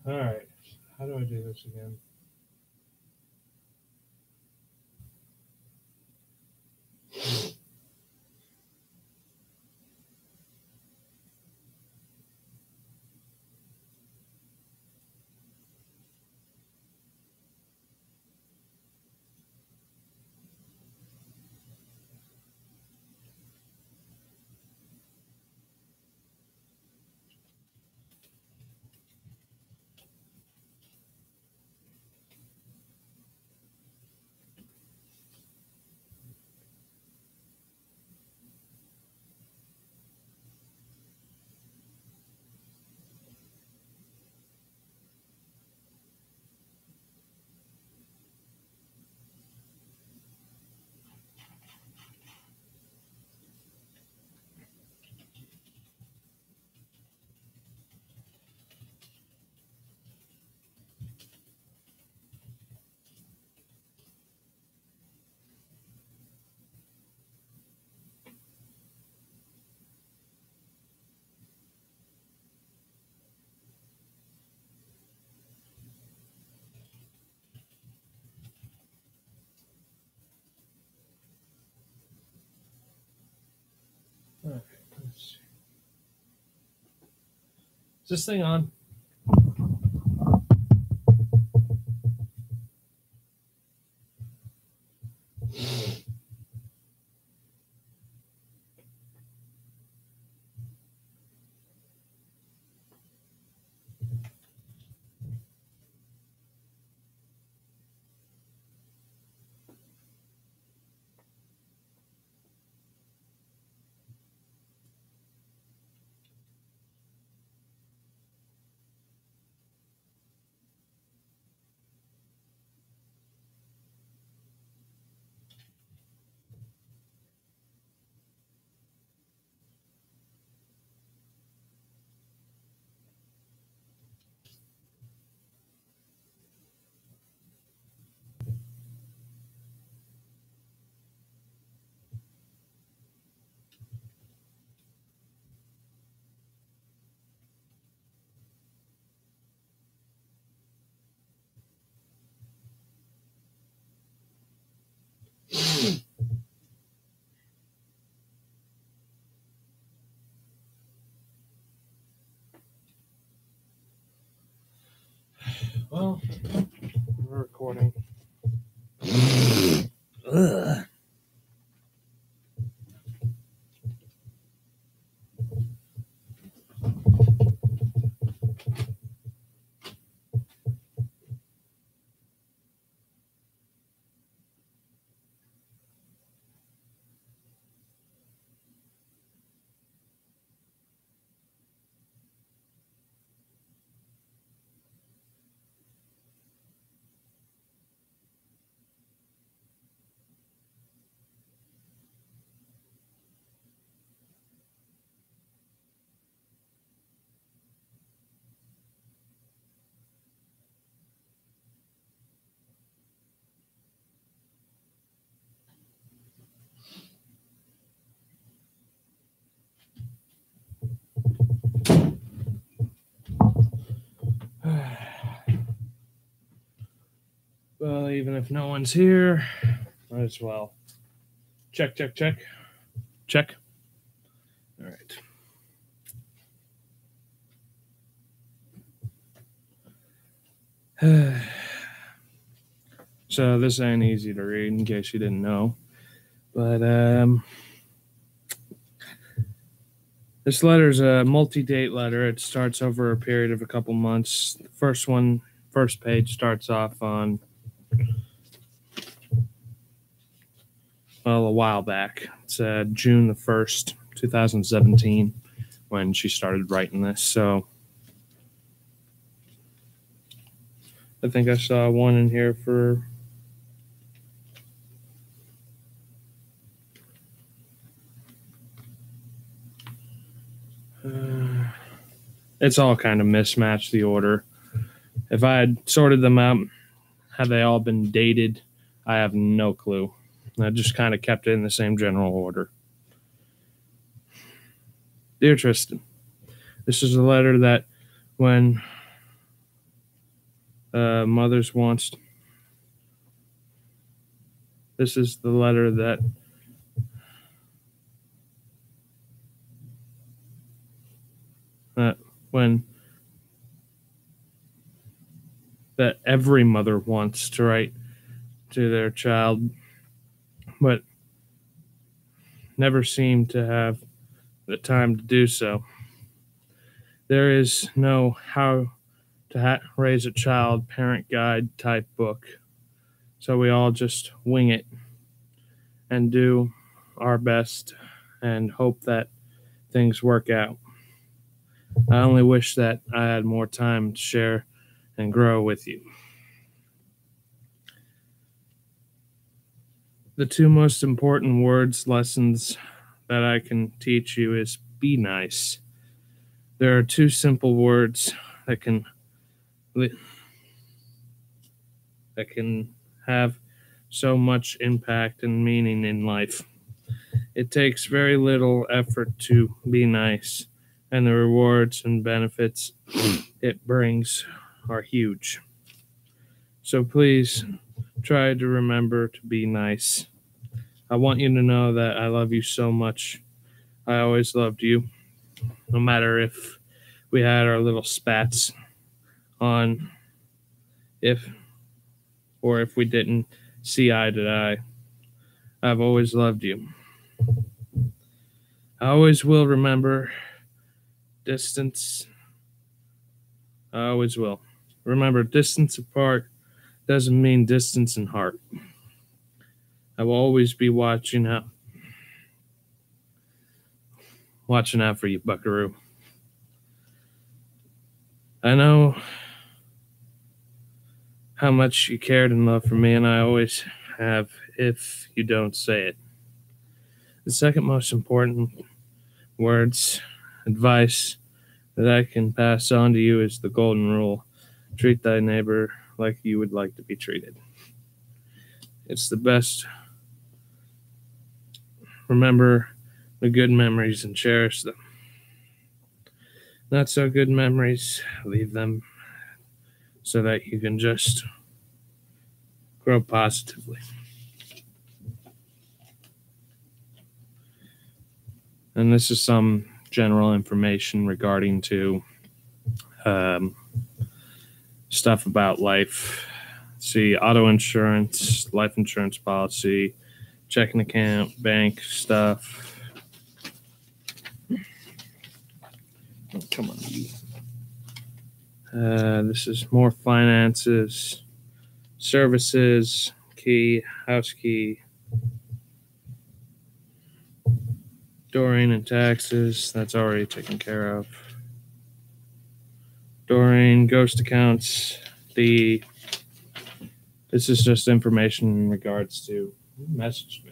All right. How do I do this again? All right. Let's see. Is this thing on? Well, we're recording. Ugh. Well, even if no one's here, might as well. Check, check, check. Check. All right. So this ain't easy to read in case you didn't know. But this letter's a multi-date letter. It starts over a period of a couple months. The first page starts off on, well, a while back. It's June the 1st, 2017, when she started writing this. So I think I saw one in here for it's all kind of mismatched, the order. If I had sorted them out, had they all been dated, I have no clue. I just kind of kept it in the same general order. Dear Tristan, this is a letter that when Mother's wants. This is the letter that when that every mother wants to write to their child, but never seem to have the time to do so. There is no how to raise a child parent guide type book, so we all just wing it and do our best and hope that things work out. I only wish that I had more time to share and grow with you. The two most important lessons that I can teach you is be nice. There are two simple words that can have so much impact and meaning in life. It takes very little effort to be nice, and the rewards and benefits it brings are huge. So please try to remember to be nice. I want you to know that I love you so much. I always loved you, no matter if we had our little spats on if we didn't see eye to eye. I've always loved you. I always will remember distance. I always will. Remember, distance apart doesn't mean distance in heart. I will always be watching out for you, Buckaroo. I know how much you cared and loved for me, and I always have if you don't say it. The second most important advice that I can pass on to you is the golden rule. Treat thy neighbor like you would like to be treated. It's the best. Remember the good memories and cherish them. Not so good memories, leave them so that you can just grow positively. And this is some general information regarding to stuff about life. See, auto insurance, life insurance policy, checking account, bank stuff. Oh, come on. This is more finances, services, key, house key, Doreen and taxes. That's already taken care of. Doreen, ghost accounts. This is just information in regards to who messaged me.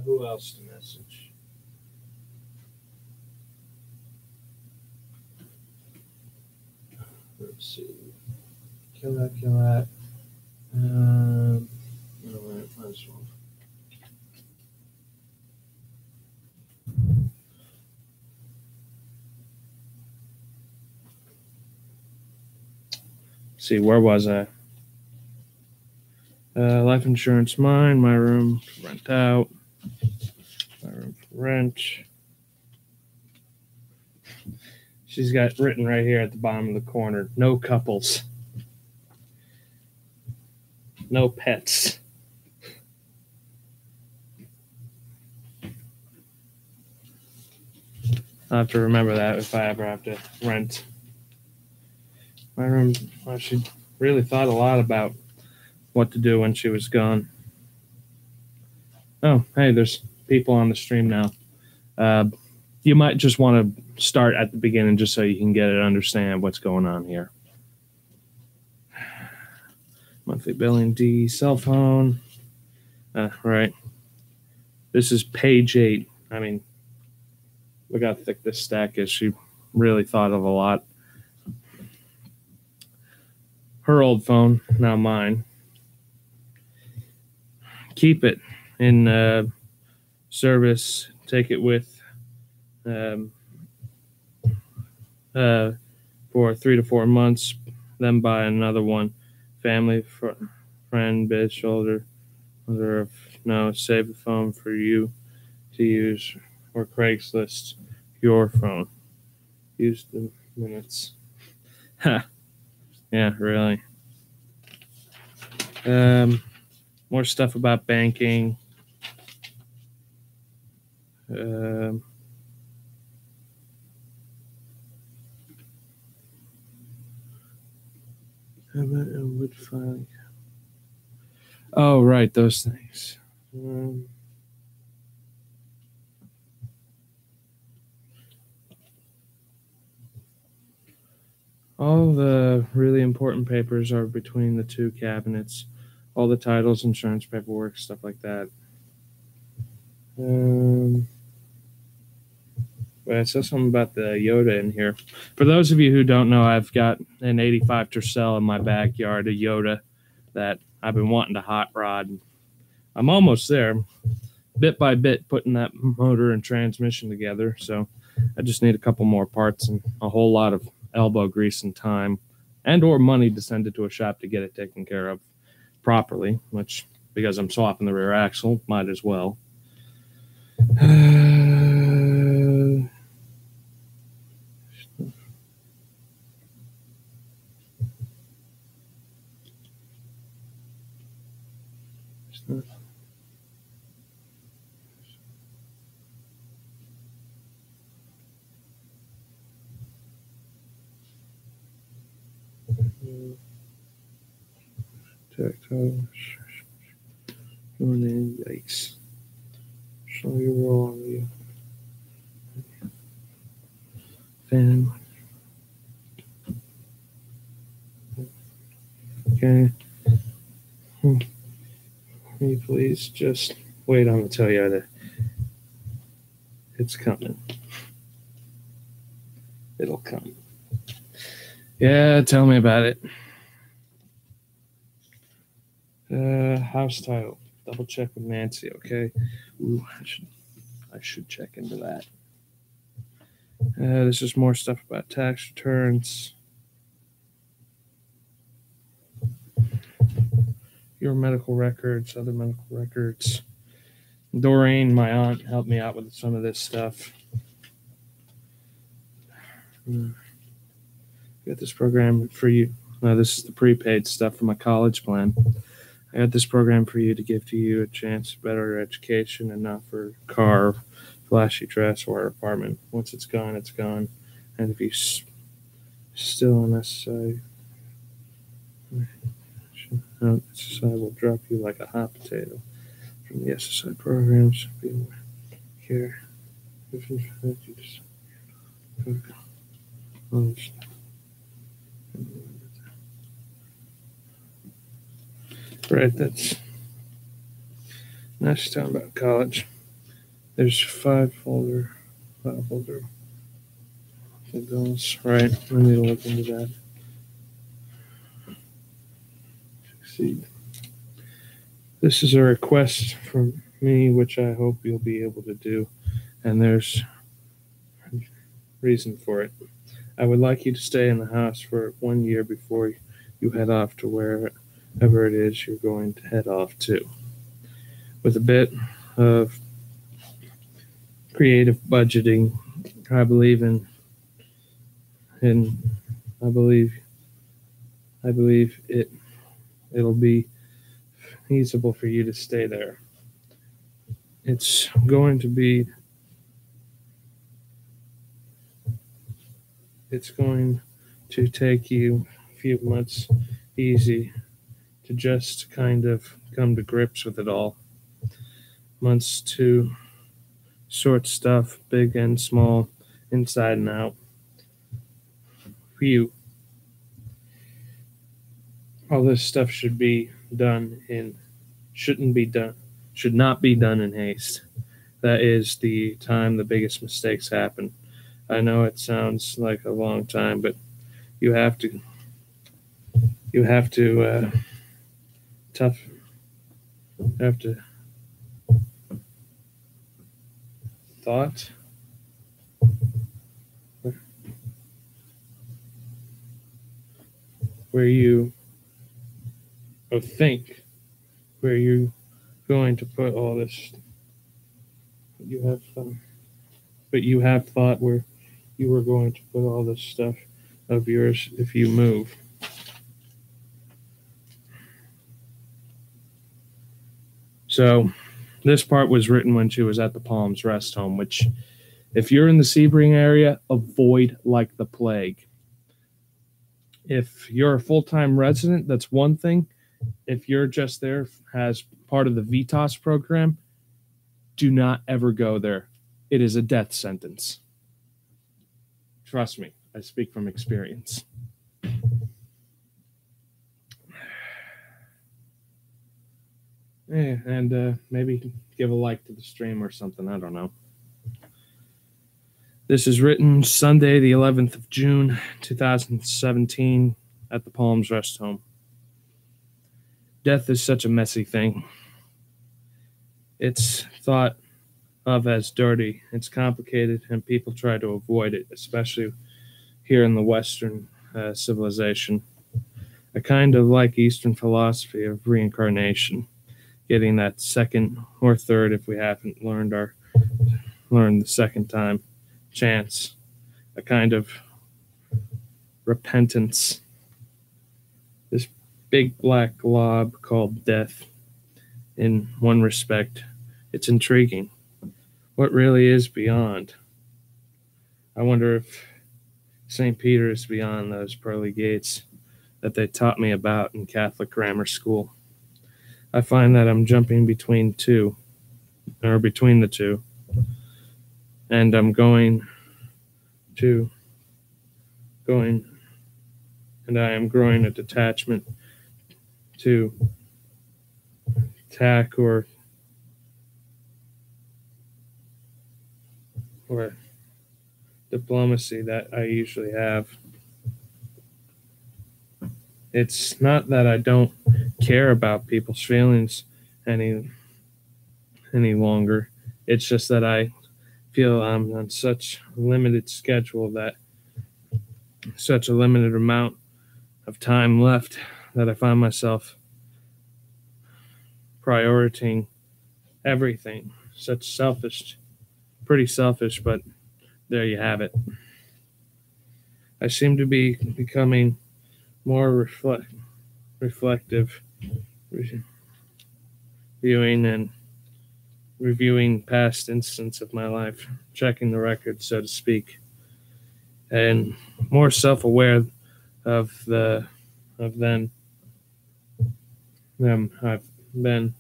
Who else to message? Let's see. Kill that. No, this one. See, where was I? Life insurance, mine. My room, rent out. My room for rent. She's got written right here at the bottom of the corner, no couples. No pets. I'll have to remember that if I ever have to rent my room. Well, she really thought a lot about what to do when she was gone. Oh, hey, there's people on the stream now. you might just want to start at the beginning just so you can get it, understand what's going on here. Monthly billing D, cell phone. Right. This is page 8. I mean, look how thick this stack is. She really thought of a lot. Her old phone, now mine. Keep it in service. Take it with for 3 to 4 months. Then buy another one. Family, friend, bed shoulder. No, save the phone for you to use, or Craigslist your phone. Use the minutes. Ha. Yeah, really. More stuff about banking. Wood filing. Oh, right, those things. All the really important papers are between the 2 cabinets. All the titles, insurance paperwork, stuff like that. But it says something about the Yoda in here. For those of you who don't know, I've got an 85 Tercel in my backyard, a Yoda that I've been wanting to hot rod. I'm almost there, bit by bit, putting that motor and transmission together. So I just need a couple more parts and a whole lot of elbow grease and time, and or money to send it to a shop to get it taken care of properly, which, because I'm swapping the rear axle, might as well. Yikes. Show you wrong. Fan. Okay. Can you please just wait on the Toyota? It's coming. It'll come. Yeah, tell me about it. House title. Double check with Nancy, okay? Ooh, I should check into that. This is more stuff about tax returns. Your medical records, other medical records. Doreen, my aunt, helped me out with some of this stuff. Got this program for you. This is the prepaid stuff for my college plan. I got this program for you to give to you a chance to better education and not for car, flashy dress, or apartment. Once it's gone, it's gone. And if you still on SSI, SSI will drop you like a hot potato from the SSI programs. Be aware. Care. If in fact you just right, that's nice talking about college. There's file folder. Those, right, I need to look into that. Succeed. This is a request from me, which I hope you'll be able to do, and there's a reason for it. I would like you to stay in the house for 1 year before you head off to wherever it is you're going to head off to. With a bit of creative budgeting, I believe it'll be feasible for you to stay there. It's going to take you a few months easy to just kind of come to grips with it all. Months to Short stuff, big and small, inside and out. For you, all this stuff should not be done in haste. That is the time the biggest mistakes happen. I know it sounds like a long time, but you have to tough have to thought where you think where you're going to put all this. You have but you have thought where you were going to put all this stuff of yours if you move. So this part was written when she was at the Palms Rest Home, which, if you're in the Sebring area, avoid like the plague. If you're a full-time resident, that's one thing. If you're just there as part of the VITAS program, do not ever go there. It is a death sentence. Trust me, I speak from experience. Yeah, and maybe give a like to the stream or something. I don't know. This is written Sunday, the 11th of June, 2017, at the Palms Rest Home. Death is such a messy thing. It's thought of as dirty. It's complicated, and people try to avoid it, especially here in the Western civilization. I kind of like Eastern philosophy of reincarnation, getting that second or third, if we haven't learned the second time, chance, a kind of repentance. This big black glob called death, in one respect, it's intriguing. What really is beyond? I wonder if St. Peter is beyond those pearly gates that they taught me about in Catholic grammar school. I find that I'm jumping between the two, and I'm and I am growing a detachment to tack or diplomacy that I usually have. It's not that I don't care about people's feelings any longer. It's just that I feel I'm on such a limited schedule, that such a limited amount of time left, that I find myself prioritizing everything. Pretty selfish, but there you have it. I seem to be becoming more reflective, viewing and reviewing past instances of my life, checking the record, so to speak, and more self-aware of them I've been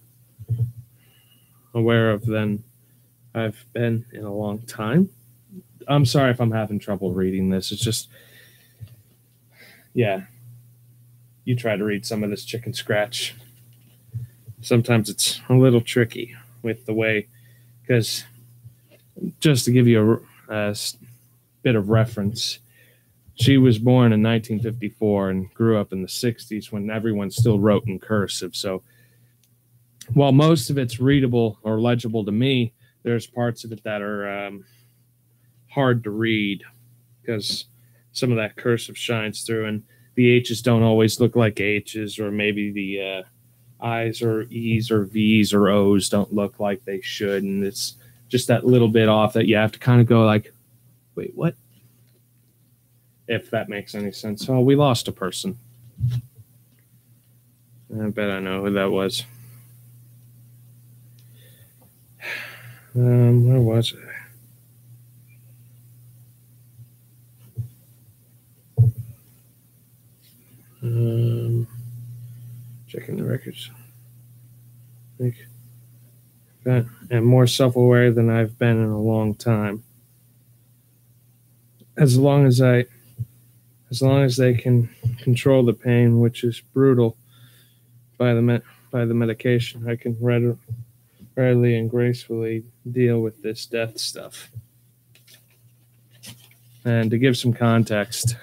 aware of than I've been in a long time. I'm sorry if I'm having trouble reading this. It's just, yeah, you try to read some of this chicken scratch. Sometimes it's a little tricky with the way, because just to give you a bit of reference, she was born in 1954 and grew up in the 60s when everyone still wrote in cursive. So while most of it's readable or legible to me, there's parts of it that are hard to read because some of that cursive shines through, and the H's don't always look like H's, or maybe the I's or E's or V's or O's don't look like they should, and it's just that little bit off that you have to kind of go like, wait, what? If that makes any sense. Oh, we lost a person. I bet I know who that was. Where was it? Checking the records. I think am more self-aware than I've been in a long time. As long as they can control the pain, which is brutal, by the medication, I can readily and gracefully deal with this death stuff. And to give some context,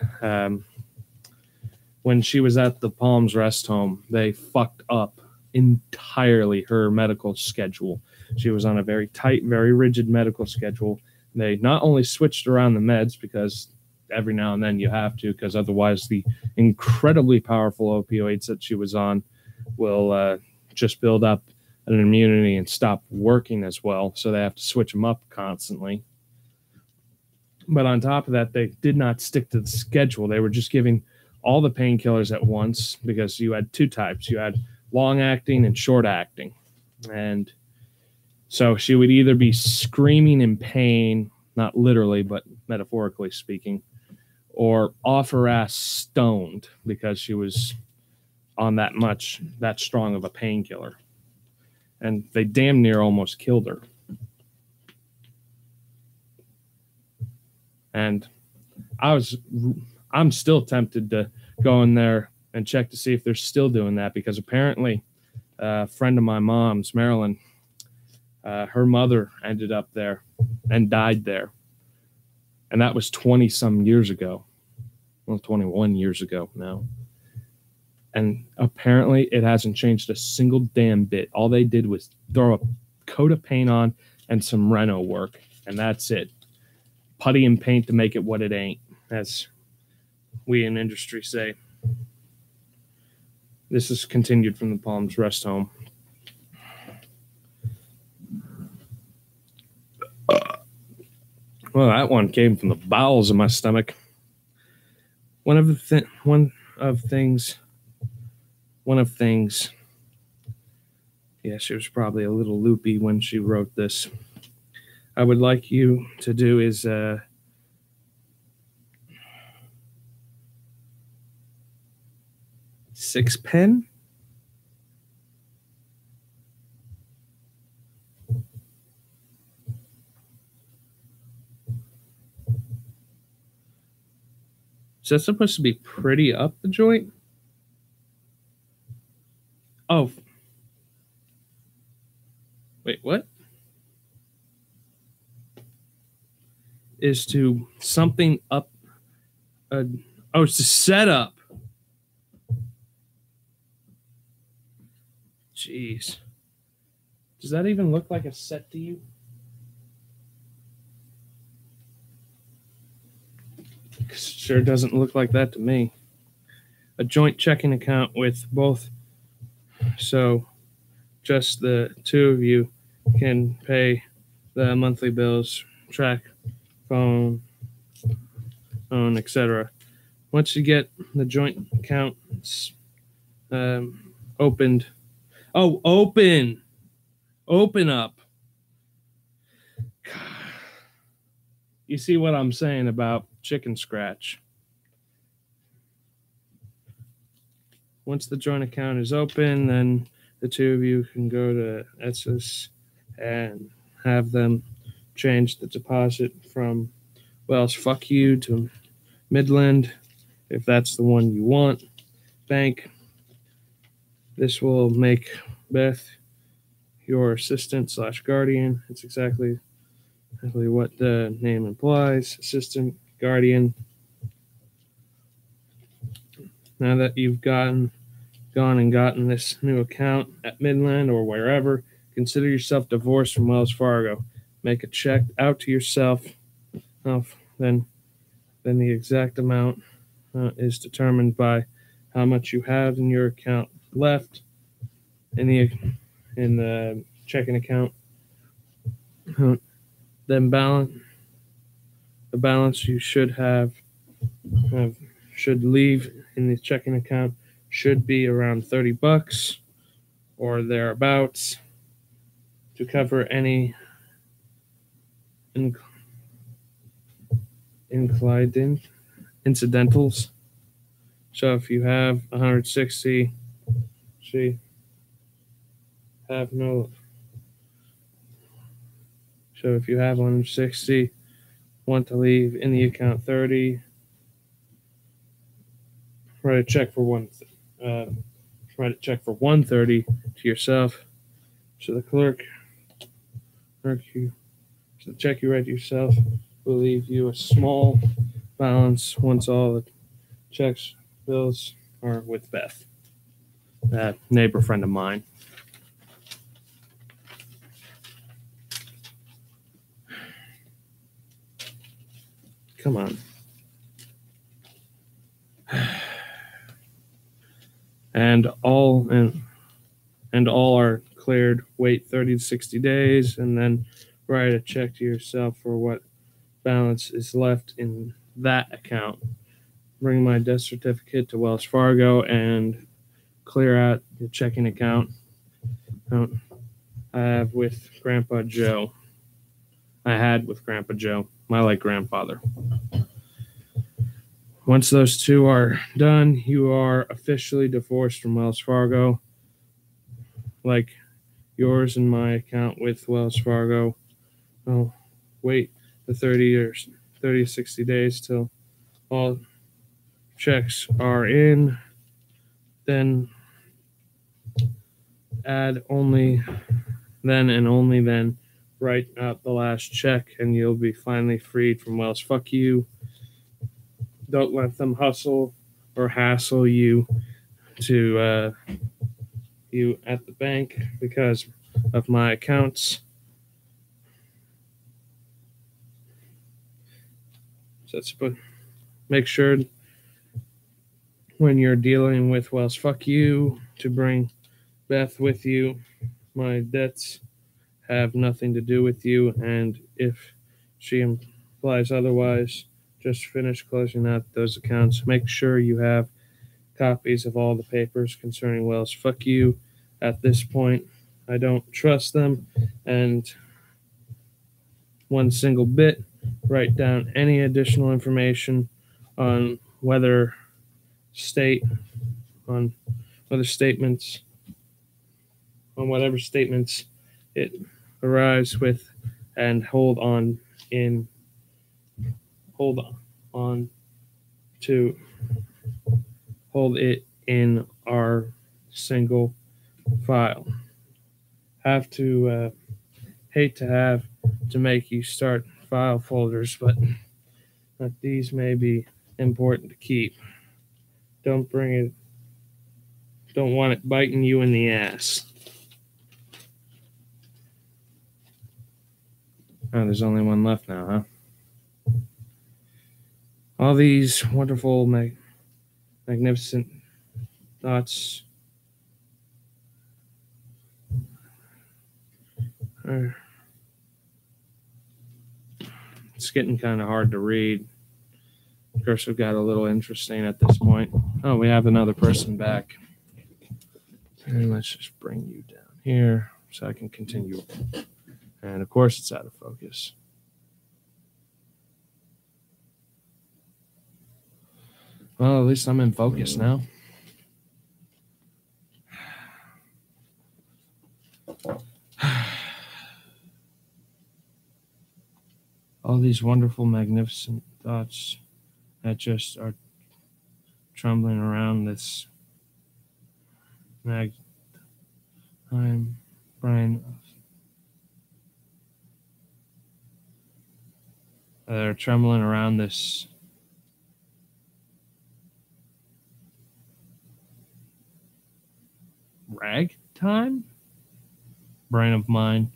when she was at the Palms Rest Home, they fucked up entirely her medical schedule. She was on a very tight, very rigid medical schedule. They not only switched around the meds, because every now and then you have to, because otherwise the incredibly powerful opioids that she was on will just build up an immunity and stop working as well. So they have to switch them up constantly. But on top of that, they did not stick to the schedule. They were just giving all the painkillers at once, because you had two types. You had long acting and short acting. And so she would either be screaming in pain, not literally, but metaphorically speaking, or off her ass stoned because she was on that strong of a painkiller. And they damn near almost killed her. And I'm still tempted to go in there and check to see if they're still doing that, because apparently a friend of my mom's, Marilyn, her mother ended up there and died there. And that was 20 some years ago. Well, 21 years ago now. And apparently it hasn't changed a single damn bit. All they did was throw a coat of paint on and some reno work, and that's it. Putty and paint to make it what it ain't, as we in industry say. This is continued from the Palms Rest Home. Well, that one came from the bowels of my stomach. One of things. Yeah, she was probably a little loopy when she wrote this. I would like you to do is six pen. Is that supposed to be pretty up the joint? Oh. Wait, what? Is to something up. It's to set up. Jeez. Does that even look like a set to you? Sure doesn't look like that to me. A joint checking account with both, so just the two of you can pay the monthly bills, track, phone, etc. Once you get the joint accounts opened. Oh, open up. You see what I'm saying about chicken scratch? Once the joint account is open, then the two of you can go to Etsys and have them change the deposit from Wells Fuck You to Midland, if that's the one you want. Bank. This will make Beth your assistant / guardian. It's exactly what the name implies. Assistant, guardian. Now that you've gone and gotten this new account at Midland or wherever, consider yourself divorced from Wells Fargo. Make a check out to yourself. Then the exact amount is determined by how much you have in your account left in the checking account. Then the balance you should leave in the checking account should be around $30 or thereabouts to cover any incidentals. So if you have 160, have no So if you have 160, want to leave in the account 30, write a check for uh, write a check for 130 to yourself. So the clerk you, so the check you write to yourself will leave you a small balance once all the checks, bills are with Beth, that neighbor friend of mine. Come on. And all are cleared. Wait 30 to 60 days and then write a check to yourself for what balance is left in that account. Bring my death certificate to Wells Fargo and clear out the checking account I have with Grandpa Joe. I had with Grandpa Joe, my late grandfather. Once those two are done, you are officially divorced from Wells Fargo, like yours and my account with Wells Fargo. I'll wait the 30 to 60 days till all checks are in. Then add only then and only then write out the last check and you'll be finally freed from Wells. Fuck you. Don't let them hustle or hassle you to you at the bank because of my accounts. So that's, but make sure when you're dealing with Wells, fuck you, to bring Beth with you. My debts have nothing to do with you, and if she implies otherwise, just finish closing out those accounts. Make sure you have copies of all the papers concerning Wells. Fuck you. At this point, I don't trust them, and one single bit, write down any additional information on whether statements, on whatever statements it arrives with, and hold it in our single file. Hate to have to make you start file folders, but these may be important to keep. Don't want it biting you in the ass. Oh, there's only one left now, huh? All these wonderful, magnificent thoughts are... It's getting kind of hard to read. Of course, we've got a little interesting at this point. Oh, we have another person back. And let's just bring you down here so I can continue. And of course, it's out of focus. Well, at least I'm in focus now. All these wonderful, magnificent thoughts that just are trembling around this brain. They're trembling around this ragtime brain of mine.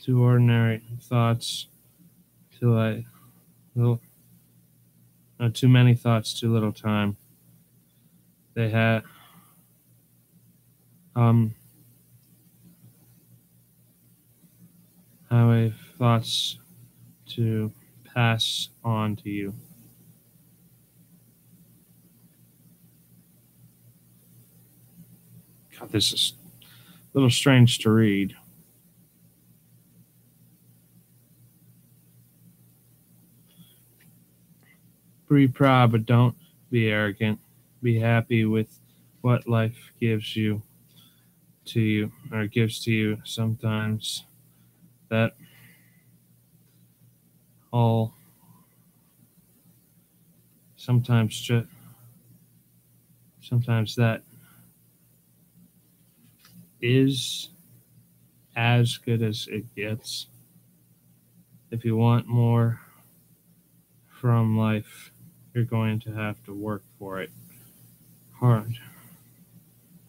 Too ordinary thoughts, too many thoughts, too little time. They had have thoughts to pass on to you. God, this is a little strange to read. Be proud, but don't be arrogant. Be happy with what life gives to you. Sometimes that all sometimes that is as good as it gets. If you want more from life, you're going to have to work for it hard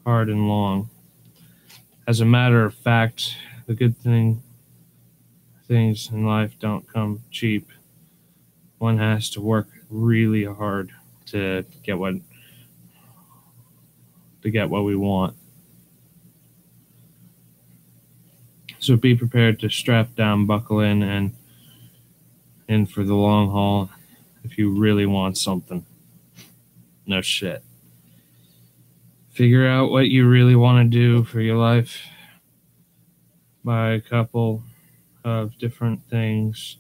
and long. As a matter of fact, the good things in life don't come cheap. One has to work really hard to get what we want. So be prepared to strap down, buckle in, and in for the long haul if you really want something. No shit. Figure out what you really want to do for your life. Buy a couple of different things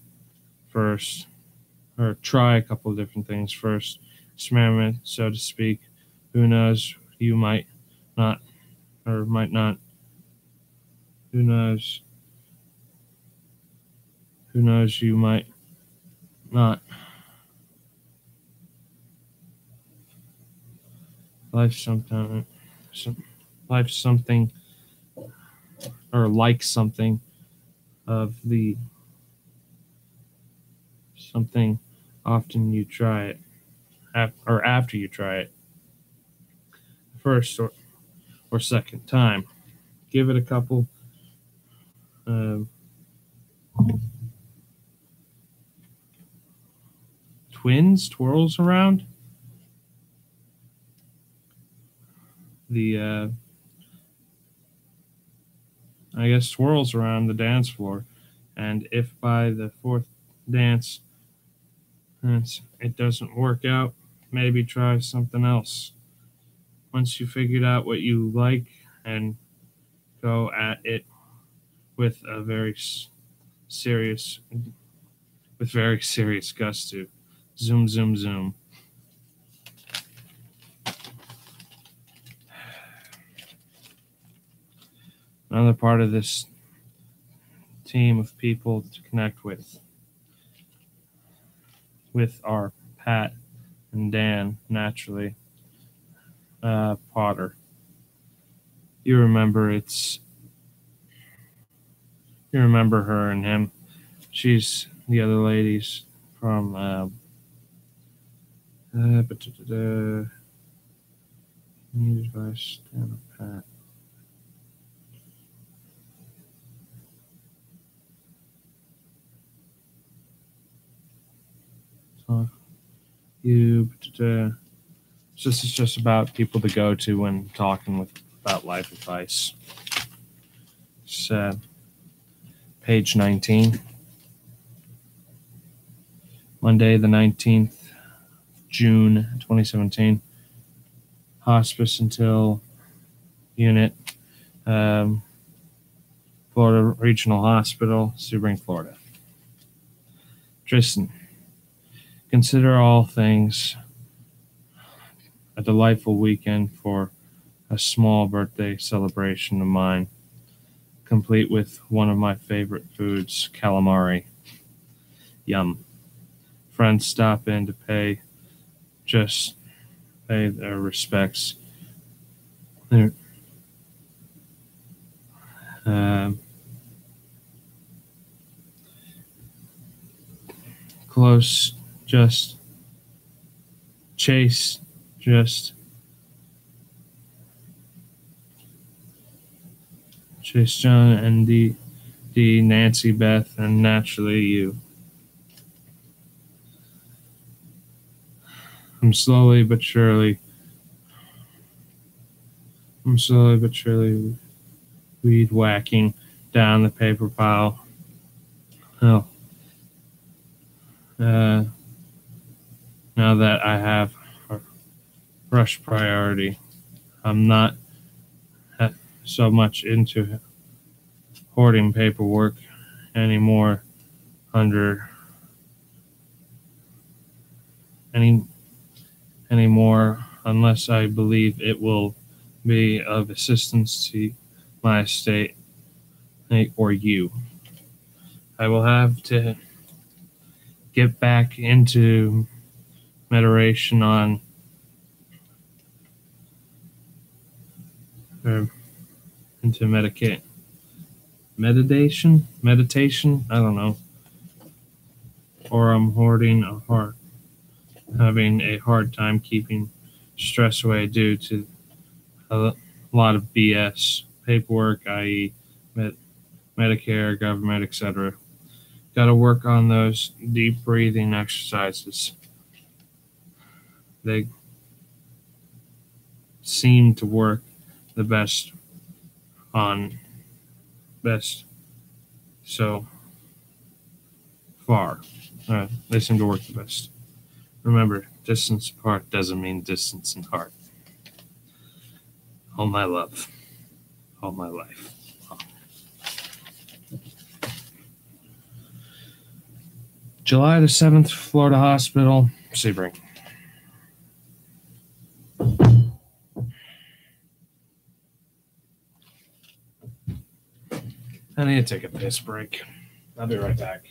first, or try a couple of different things first. Experiment, so to speak. Who knows? You might not, or might not. Who knows? Who knows? You might not. Life's something, or like something of the something. Often you try it, or after you try it, first or second time. Give it a couple twirls around the swirls around the dance floor, and if by the fourth dance it doesn't work out, maybe try something else. Once you figured out what you like, and go at it with very serious gusto. Zoom, zoom, zoom. Another part of this team of people to connect with are Pat and Dan, naturally. Potter. You remember her and him. She's the other ladies from Need advice, Dan or Pat. This is just about people to go to when talking about life advice. It's page 19. Monday, the 19th, June 2017. Hospice until unit, Florida Regional Hospital, Sebring, Florida. Tristan, consider all things a delightful weekend for a small birthday celebration of mine, complete with one of my favorite foods, calamari. Yum. Friends stop in to pay their respects. Close, Chase, John, and D, Nancy, Beth, and naturally you. I'm slowly but surely weed whacking down the paper pile. Oh. Now that I have a rush priority, I'm not so much into hoarding paperwork anymore unless I believe it will be of assistance to my estate or you. I will have to get back into meditation on or into meditation, I don't know, or I'm having a hard time keeping stress away due to a lot of BS paperwork, i.e., Medicare, government, etc. Got to work on those deep breathing exercises. They seem to work the best so far. They seem to work the best. Remember, distance apart doesn't mean distance in heart. All my love, all my life. July the 7th, Florida Hospital, Sebring. I need to take a piss break. I'll be right back.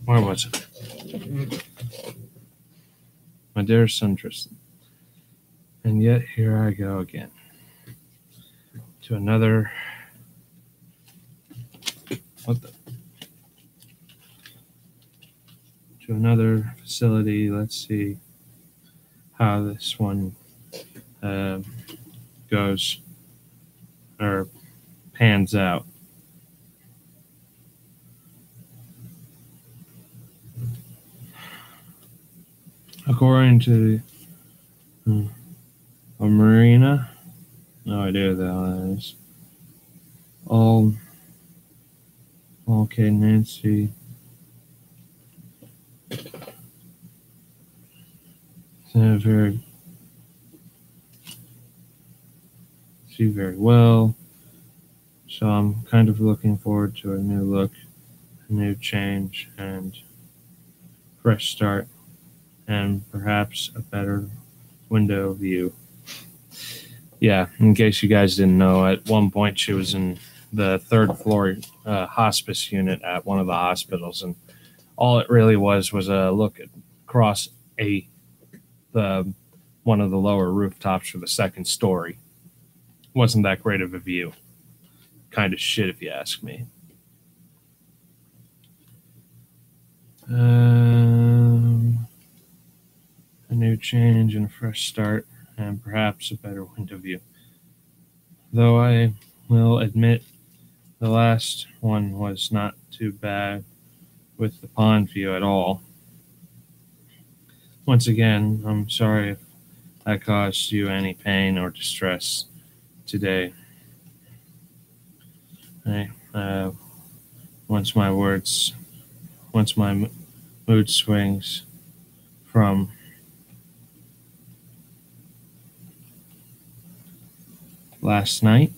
Where was it? My dear son Tristan. And yet here I go again. To another... To another facility. Let's see how this one goes or pans out. According to a marina, no idea what that is. Okay, Nancy. See very well. So I'm kind of looking forward to a new look, a new change, and fresh start, and perhaps a better window view. Yeah, in case you guys didn't know, at one point she was in the third floor hospice unit at one of the hospitals, and all it really was a look across one of the lower rooftops for the second story. Wasn't that great of a view. Kind of shit, if you ask me. A new change and a fresh start, and perhaps a better window view. Though I will admit the last one was not too bad with the pond view at all. Once again, I'm sorry if I caused you any pain or distress today. Once my mood swings from last night,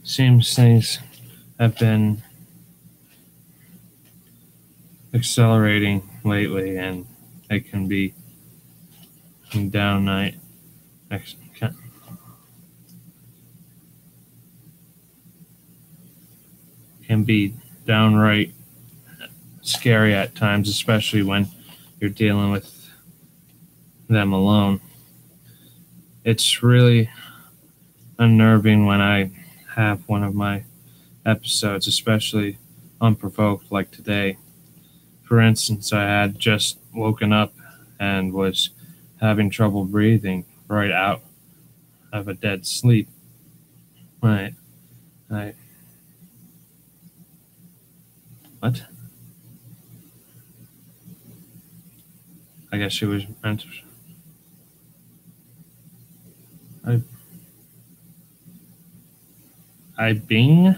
seems things have been accelerating lately, and it can be down night. Can be downright scary at times, especially when you're dealing with them alone. It's really unnerving when I have one of my episodes, especially unprovoked like today. For instance, I had just woken up and was having trouble breathing right out of a dead sleep. Right. I what? I guess she was meant to. I bing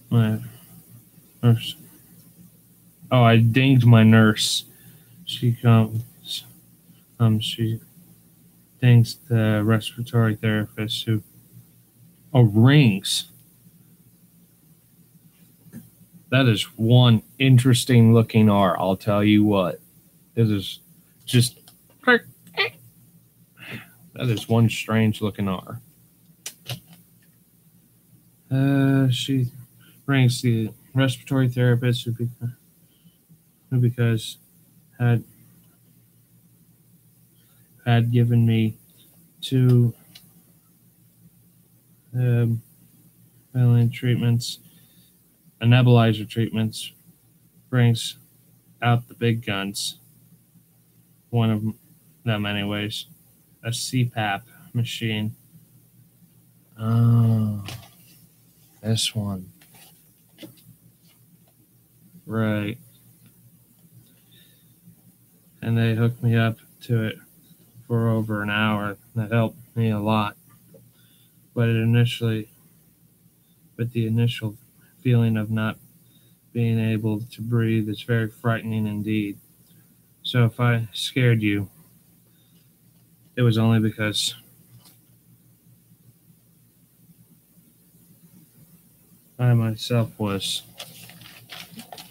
my nurse. Oh, I dinged my nurse. She comes. She dings the respiratory therapist who. Oh, rings. That is one interesting looking R. I'll tell you what. It is just. That is one strange looking R. She rings the respiratory therapist who because had given me 2 ventilator treatments, nebulizer treatments, brings out the big guns. One of them, anyways, a CPAP machine. Oh, this one. Right. And they hooked me up to it for over an hour. That helped me a lot. But the initial feeling of not being able to breathe is very frightening indeed. So if I scared you, it was only because I myself was.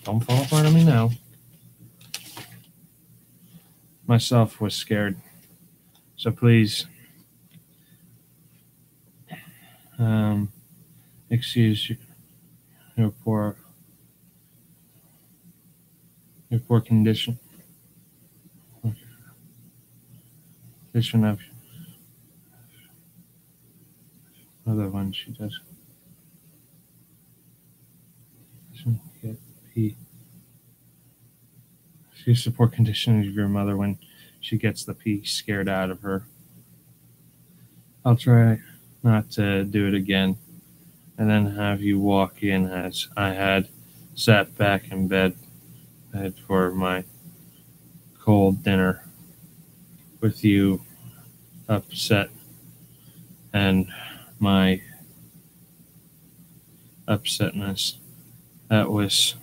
Don't fall apart on me now. Myself was scared. So please, excuse your poor condition. Condition of another one she does. Get pee. Excuse the poor condition of your mother when she gets the pee scared out of her. I'll try not to do it again, and then have you walk in as I had sat back in bed for my cold dinner with you upset and my upsetness. That was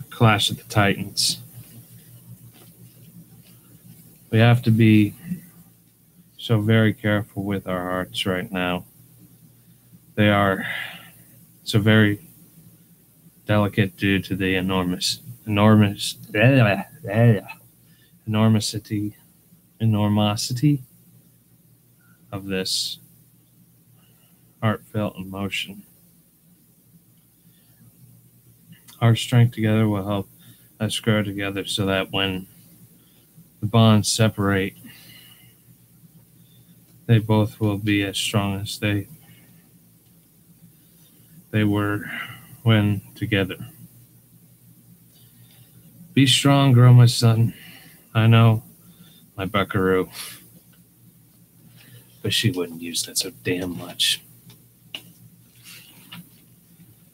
Clash of the Titans. We have to be so very careful with our hearts right now. They are so very delicate due to the enormosity of this heartfelt emotion. Our strength together will help us grow together so that when the bonds separate, they both will be as strong as they were when together. Be strong, girl, my son. I know, my buckaroo. But she wouldn't use that so damn much.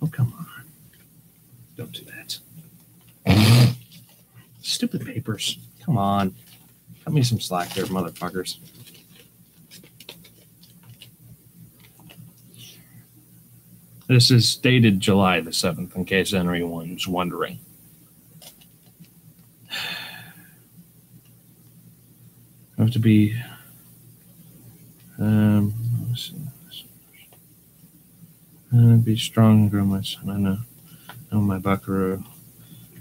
Oh, come on. Don't do that. Stupid papers. Come on. Cut me some slack there, motherfuckers. This is dated July the 7th, in case anyone's wondering. I have to be... be strong, grow my son. I know my buckaroo.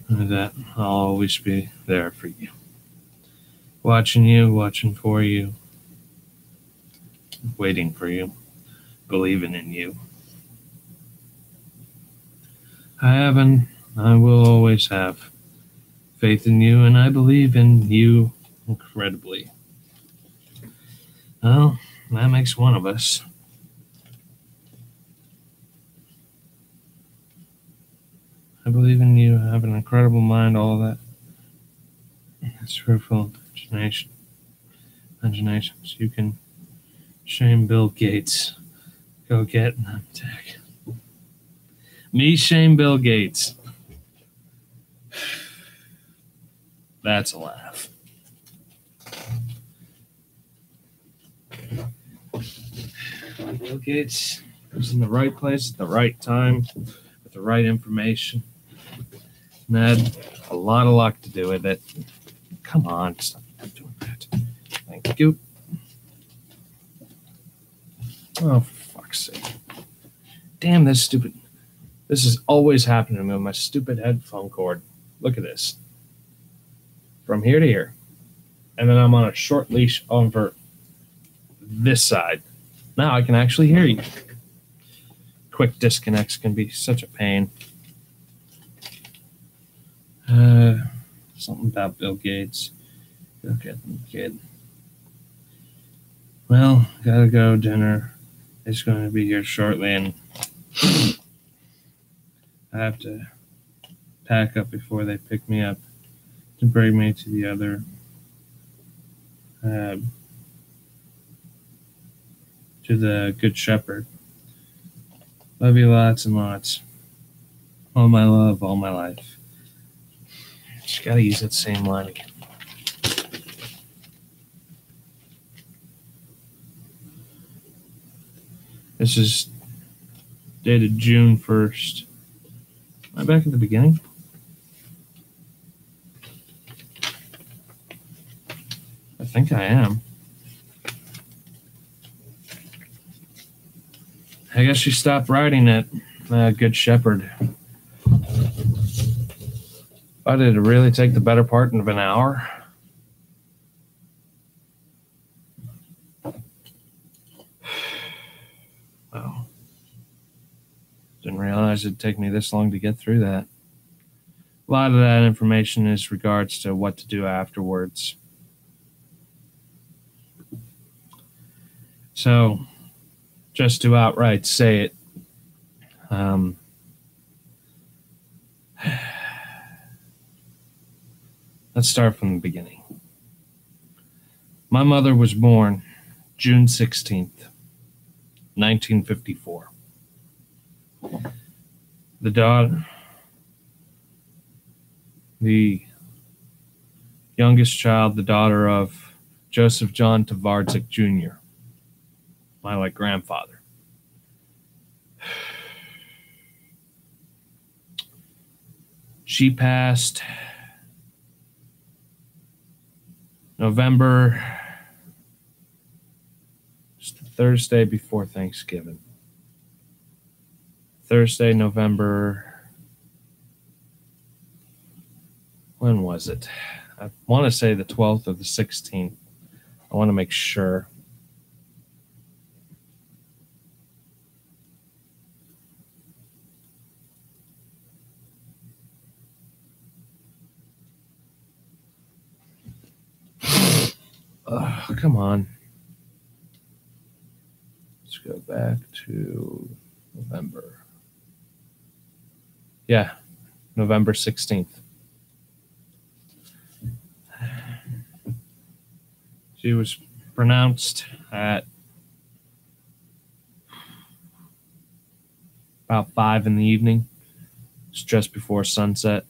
That I'll always be there for you. Watching you, watching for you, waiting for you. believing in you. I have and I will always have faith in you, and I believe in you incredibly. Well, that makes one of us. I believe in you. I have an incredible mind, all that. It's fruitful imaginations. You can shame Bill Gates. Go get an tech. Me shame Bill Gates. That's a laugh. Bill Gates was in the right place at the right time with the right information. And had a lot of luck to do with it. Come on, stop doing that. Thank you. Oh, for fuck's sake. Damn, this is always happening to me with my stupid headphone cord. Look at this. From here to here. And then I'm on a short leash over this side. Now I can actually hear you. Quick disconnects can be such a pain. Something about Bill Gates. Go get them, kid. Well, gotta go. Dinner is going to be here shortly, and I have to pack up before they pick me up to bring me to the other to the Good Shepherd. Love you lots and lots. All my love, all my life. Just gotta use that same line again. This is dated June 1st. Am I back at the beginning? I think I am. I guess she stopped writing it, Good Shepherd. Why did it really take the better part of an hour? Wow. Didn't realize it'd take me this long to get through that. A lot of that information is regards to what to do afterwards. So, just to outright say it, let's start from the beginning. My mother was born June 16th, 1954. The youngest child, the daughter of Joseph John Tvardzik Jr., my late grandfather. She passed November, just the Thursday before Thanksgiving. Thursday, November, when was it? I want to say the 12th or the 16th. I want to make sure. Come on. Let's go back to November. Yeah, November 16th. She was pronounced at about 5 in the evening. It's just before sunset.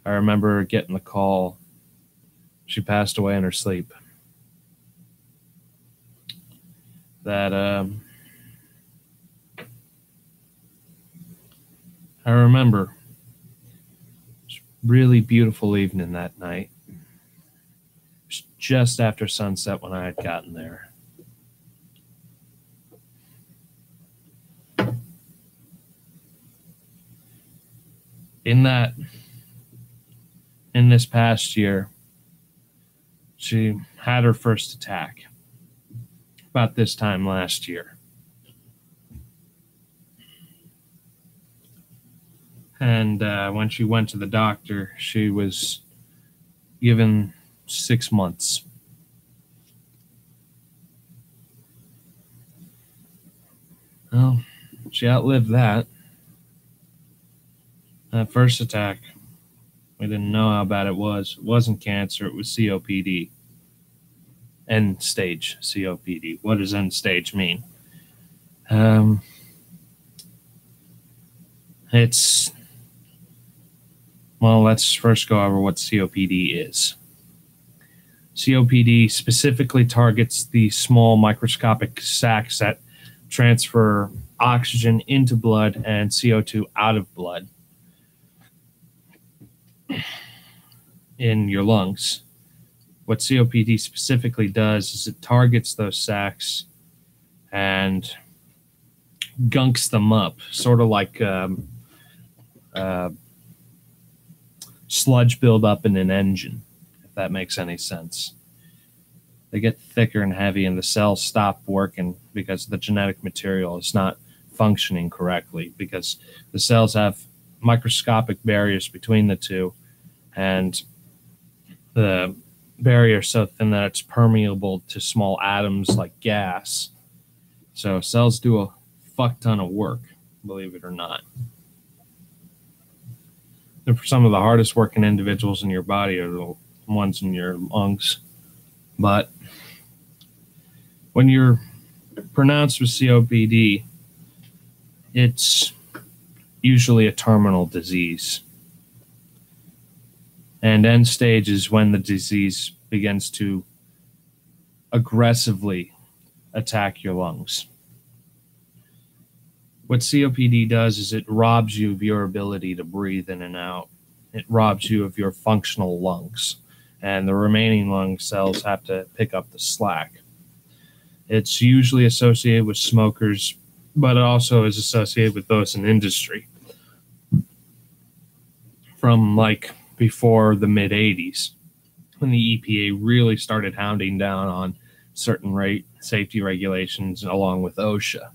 I remember getting the call. She passed away in her sleep. That I remember. It was a really beautiful evening that night. It was just after sunset when I had gotten there. In this past year, she had her first attack about this time last year. And when she went to the doctor, she was given 6 months. Well, she outlived that. That first attack, we didn't know how bad it was. It wasn't cancer, it was COPD. End stage COPD. What does end stage mean? Let's first go over what COPD is. COPD specifically targets the small microscopic sacs that transfer oxygen into blood and CO2 out of blood in your lungs. What COPD specifically does is it targets those sacs and gunks them up, sort of like sludge buildup in an engine, if that makes any sense. They get thicker and heavy, and the cells stop working because the genetic material is not functioning correctly, because the cells have microscopic barriers between the two, and the barrier is so thin that it's permeable to small atoms like gas. So cells do a fuck ton of work, believe it or not. And for some of the hardest working individuals in your body are the ones in your lungs. But when you're pronounced with COPD, it's usually a terminal disease. And end stage is when the disease begins to aggressively attack your lungs. What COPD does is it robs you of your ability to breathe in and out. It robs you of your functional lungs, and the remaining lung cells have to pick up the slack. It's usually associated with smokers, but it also is associated with those in industry. From like before the mid-'80s, when the EPA really started hounding down on certain safety regulations along with OSHA.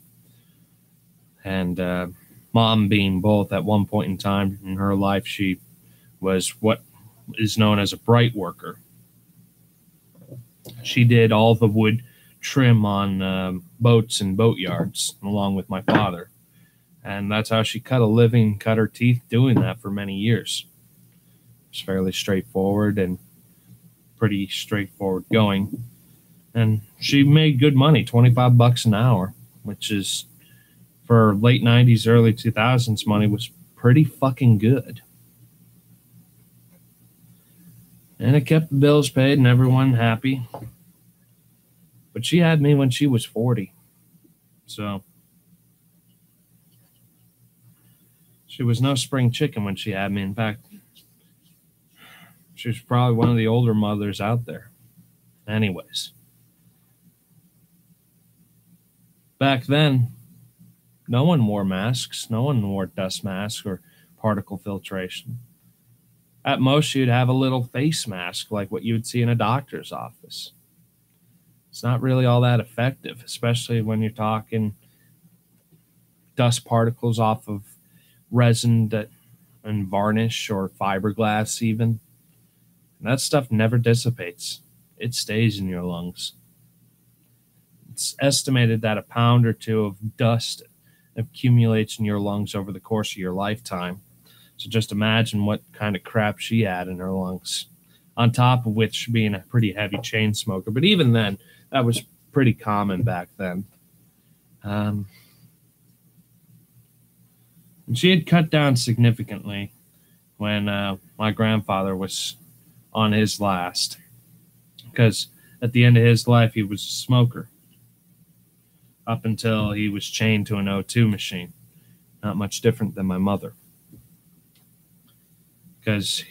And Mom being both, at one point in time in her life, she was what is known as a bright worker. She did all the wood trim on boats and boatyards, along with my father. And that's how she cut a living, cut her teeth doing that for many years. It's fairly straightforward and pretty straightforward going. And she made good money, $25 an hour, which is, for late 90s, early 2000s money, was pretty fucking good. And it kept the bills paid and everyone happy. But she had me when she was 40. So she was no spring chicken when she had me. In fact, she was probably one of the older mothers out there. Anyways. Back then, no one wore masks. No one wore dust masks or particle filtration. At most, you'd have a little face mask like what you would see in a doctor's office. It's not really all that effective, especially when you're talking dust particles off of resin and varnish or fiberglass even. And that stuff never dissipates. It stays in your lungs. It's estimated that a pound or two of dust accumulates in your lungs over the course of your lifetime. So just imagine what kind of crap she had in her lungs. On top of which, being a pretty heavy chain smoker. But even then, that was pretty common back then. And she had cut down significantly when my grandfather was on his last. Because at the end of his life, he was a smoker. Up until he was chained to an O2 machine. Not much different than my mother. Because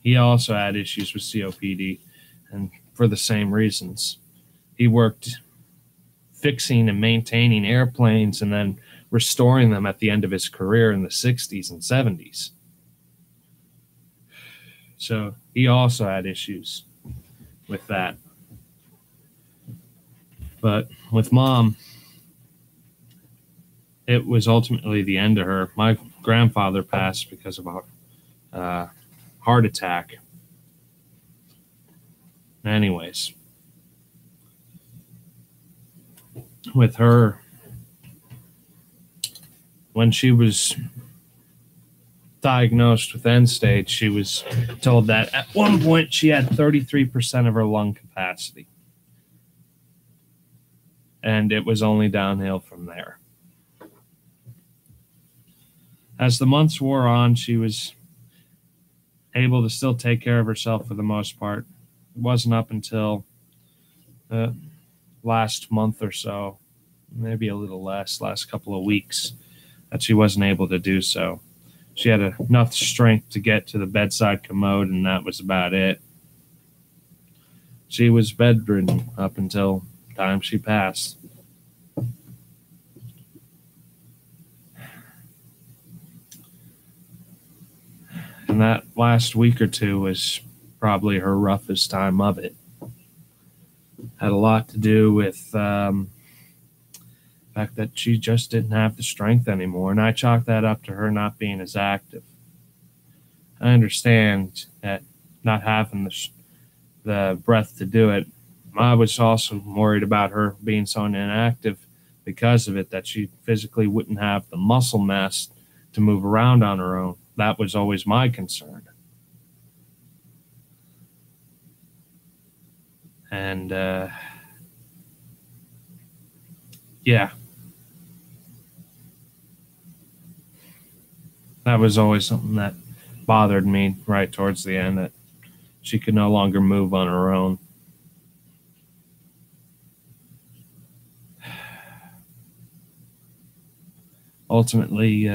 he also had issues with COPD, and for the same reasons. He worked fixing and maintaining airplanes and then restoring them at the end of his career in the 60s and 70s. So he also had issues with that. But with Mom, it was ultimately the end of her. My grandfather passed because of a heart attack. Anyways, with her, when she was diagnosed with end stage, she was told that at one point she had 33% of her lung capacity. And it was only downhill from there. As the months wore on, she was able to still take care of herself for the most part. It wasn't up until the last month or so, maybe a little less, last couple of weeks, that she wasn't able to do so. She had enough strength to get to the bedside commode, and that was about it. She was bedridden up until the time she passed. And that last week or two was probably her roughest time of it. Had a lot to do with the fact that she just didn't have the strength anymore. And I chalk that up to her not being as active. I understand that not having the breath to do it. I was also worried about her being so inactive because of it, that she physically wouldn't have the muscle mass to move around on her own. That was always my concern. And yeah, that was always something that bothered me right towards the end, that she could no longer move on her own. Ultimately,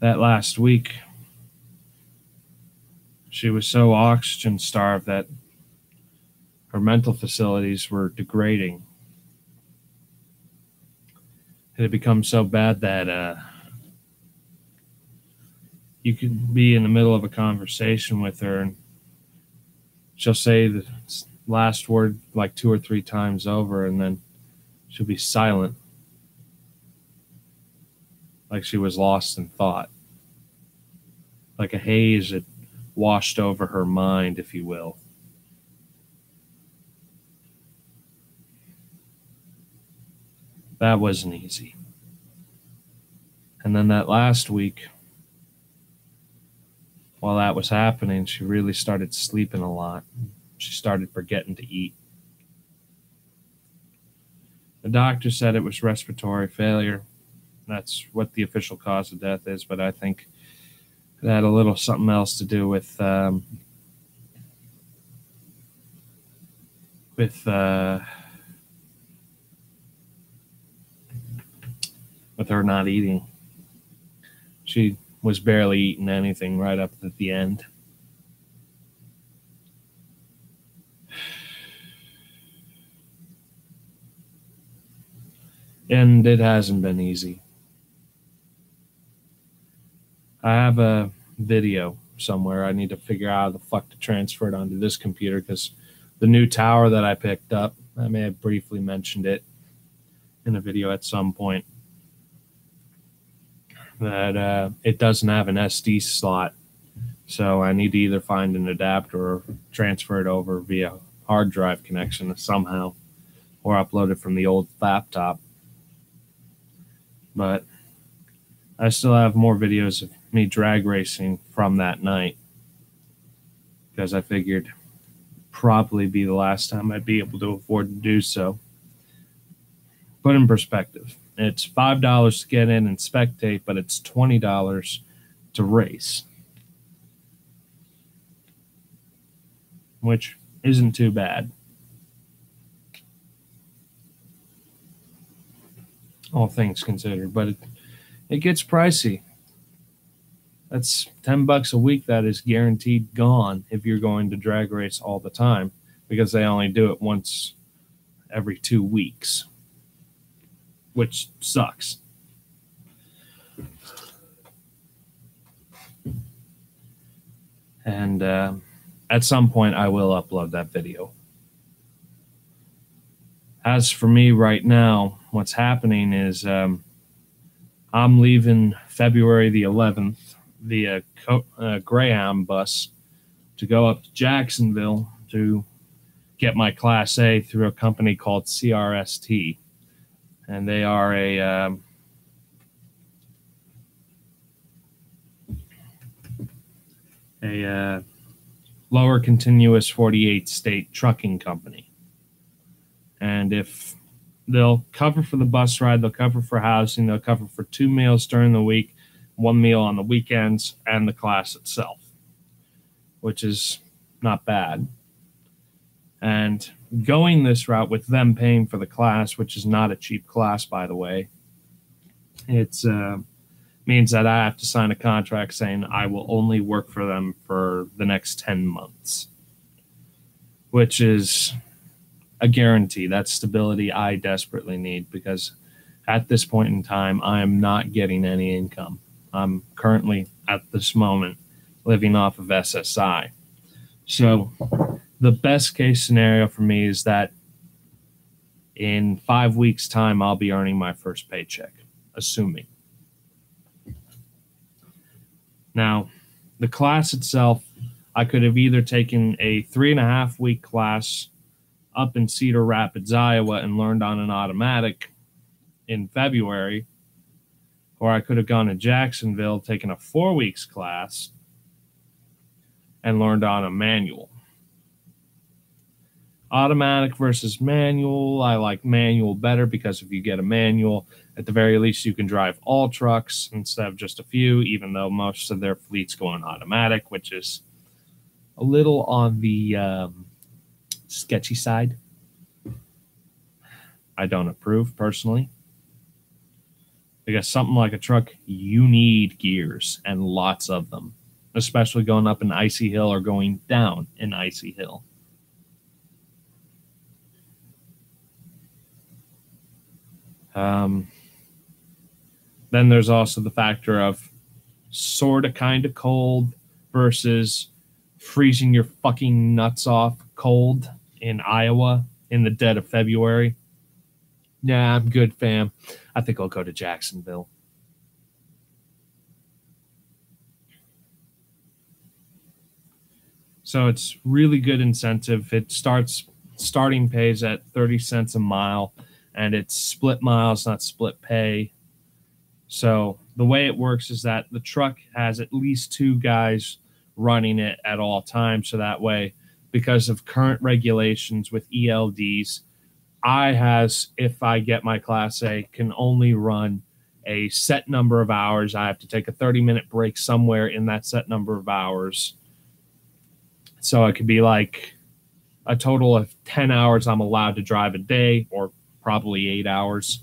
that last week, she was so oxygen starved that her mental facilities were degrading. It had become so bad that you could be in the middle of a conversation with her and she'll say the last word like 2 or 3 times over, and then she'll be silent, like she was lost in thought, like a haze had washed over her mind, if you will. That wasn't easy. And then that last week, while that was happening, she really started sleeping a lot. She started forgetting to eat. The doctor said it was respiratory failure. That's what the official cause of death is, but I think it had a little something else to do with her not eating. She was barely eating anything right up at the end. And it hasn't been easy. I have a video somewhere. I need to figure out how the fuck to transfer it onto this computer, because the new tower that I picked up, I may have briefly mentioned it in a video at some point, that it doesn't have an SD slot. So I need to either find an adapter or transfer it over via hard drive connection somehow, or upload it from the old laptop. But I still have more videos of me drag racing from that night, because I figured probably be the last time I'd be able to afford to do so. Put in perspective, it's $5 to get in and spectate, but it's $20 to race, which isn't too bad, all things considered. But it gets pricey. That's $10 a week that is guaranteed gone if you're going to drag race all the time, because they only do it once every 2 weeks, which sucks. And at some point, I will upload that video. As for me right now, what's happening is I'm leaving February the 11th via Greyhound bus to go up to Jacksonville to get my Class A through a company called CRST. And they are a lower continuous 48 state trucking company. And if they'll cover for the bus ride, they'll cover for housing, they'll cover for 2 meals during the week, 1 meal on the weekends, and the class itself, which is not bad. And going this route with them paying for the class, which is not a cheap class, by the way, it's means that I have to sign a contract saying I will only work for them for the next 10 months, which is a guarantee. That's stability I desperately need, because at this point in time, I am not getting any income. I'm currently, at this moment, living off of SSI. So the best case scenario for me is that in 5 weeks' time, I'll be earning my first paycheck, assuming. Now, the class itself, I could have either taken a 3.5-week class up in Cedar Rapids, Iowa, and learned on an automatic in February, or I could have gone to Jacksonville, taken a 4 weeks class, and learned on a manual. Automatic versus manual, I like manual better because if you get a manual, at the very least you can drive all trucks instead of just a few, even though most of their fleet's going automatic, which is a little on the sketchy side. I don't approve personally, because something like a truck, you need gears and lots of them, especially going up an icy hill or going down an icy hill. Then there's also the factor of sort of kind of cold versus freezing your fucking nuts off cold in Iowa in the dead of February. Nah, I'm good, fam. I think I'll go to Jacksonville. So it's really good incentive. It starting pays at 30 cents a mile, and it's split miles, not split pay. So the way it works is that the truck has at least 2 guys running it at all times. So that way, because of current regulations with ELDs, if I get my Class A, can only run a set number of hours. I have to take a 30-minute break somewhere in that set number of hours. So it could be like a total of 10 hours I'm allowed to drive a day, or probably 8 hours.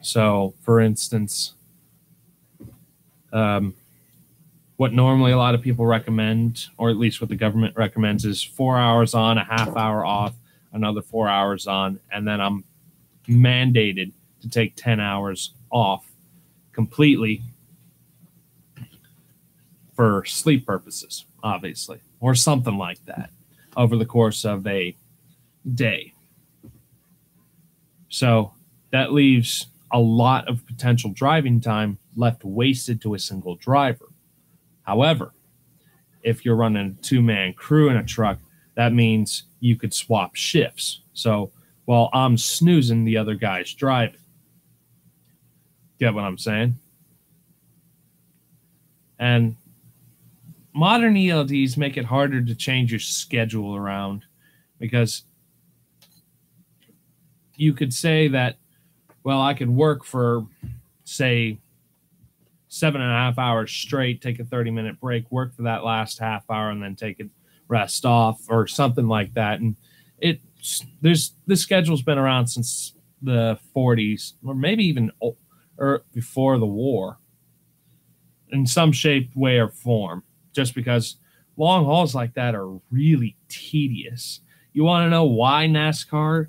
So, for instance, what normally a lot of people recommend, or at least what the government recommends, is 4 hours on, a half hour off, another 4 hours on, and then I'm mandated to take 10 hours off completely for sleep purposes, obviously, or something like that over the course of a day. So that leaves a lot of potential driving time left wasted to a single driver. However, if you're running a 2-man crew in a truck, that means you could swap shifts. So while I'm snoozing, the other guy's driving. Get what I'm saying? And modern ELDs make it harder to change your schedule around, because you could say that, well, I could work for, say, 7.5 hours straight, take a 30-minute break, work for that last half hour, and then take a rest off or something like that. And this schedule's been around since the 40s, or maybe even before the war, in some shape, way, or form, just because long hauls like that are really tedious. You want to know why NASCAR,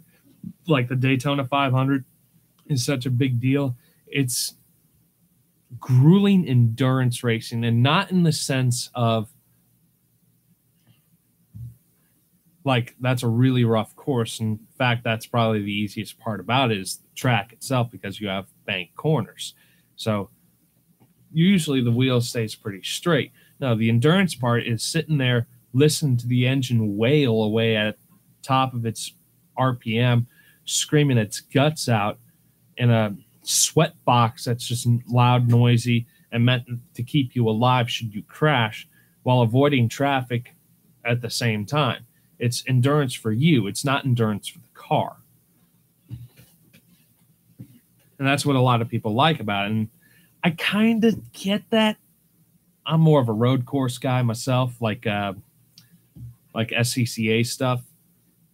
like the Daytona 500, is such a big deal? It's grueling endurance racing, and not in the sense of like that's a really rough course. In fact, that's probably the easiest part about it is the track itself because you have bank corners. So usually the wheel stays pretty straight. Now the endurance part is sitting there, listening to the engine wail away at top of its RPM, screaming its guts out in a sweat box that's just loud, noisy, and meant to keep you alive should you crash, while avoiding traffic at the same time. It's endurance for you. It's not endurance for the car. And that's what a lot of people like about it. And I kind of get that. I'm more of a road course guy myself, like SCCA stuff.